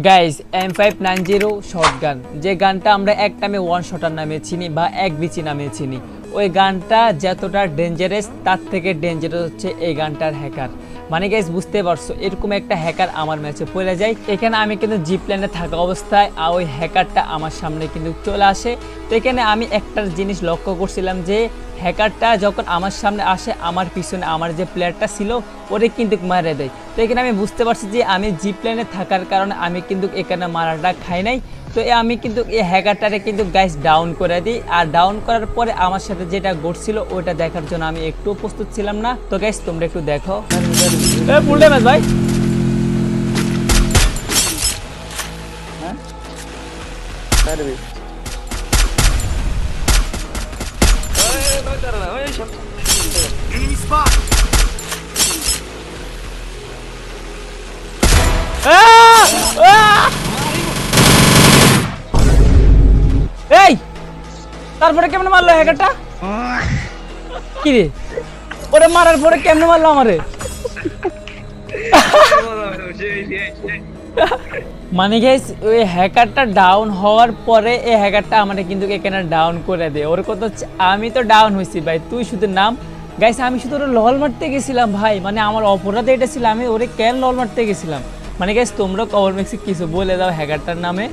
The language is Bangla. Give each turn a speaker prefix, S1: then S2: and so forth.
S1: গাইস M590 শটগান, যে গানটা আমরা এক টাইমে ওয়ান শটার নামে চিনি বা এক বিচি নামে চিনি, ওই গানটা যতটা ডেঞ্জারাস তার থেকে ডেঞ্জারাস হচ্ছে এই গানটার হ্যাকার। মানে গাইস বুঝতে পারছো, এরকম একটা হ্যাকার আমার ম্যাচে পড়ে যায়। এখানে আমি কিন্তু জিপ প্ল্যানে থাকা অবস্থায় আর ওই হ্যাকারটা আমার সামনে কিন্তু চলে আসে। তো এখানে আমি একটা জিনিস লক্ষ্য করছিলাম যে হ্যাকারটা যখন আমার সামনে আসে, আমার পিছনে আমার যে প্লেয়ারটা ছিল ওরে কিন্তু মারে দেয়। তো এখানে আমি বুঝতে পারছি যে আমি জিপ প্ল্যানে থাকার কারণে আমি কিন্তু এখানে মারাটা খাই নাই। তো আমি কিন্তু এই হ্যাকারটারে কিন্তু গাইস ডাউন করে দিই, আর ডাউন করার পরে আমার সাথে যেটা ঘটছিল ওটা দেখার জন্য আমি একটু প্রস্তুত ছিলাম না। তো গাইস তোমরা একটু দেখো। ফুল ড্যামেজ ভাই।
S2: হ্যাঁ পারবি
S1: এই তারপরে কেমনে মারলো হ্যাকারটা? কি রে, ওরে মারার পরে কেমনে মারলো আমারে? মানে গাইস ওই হ্যাকারটা ডাউন হওয়ার পরে এই হ্যাকারটা আমাকে কিন্তু এখানে ডাউন করে দেয়। ওর কথা হচ্ছে আমি তো ডাউন হয়েছি ভাই, তুই শুধু নাম। গাইস আমি শুধু ওরে লল মারতে গেছিলাম ভাই, মানে আমার অপরাধ এটা ছিল আমি ওরে কেন লল মারতে গেছিলাম। মানে গাইস তোমরা কভার ম্যাক্সে কিছু বলে দাও হ্যাকারটার নামে।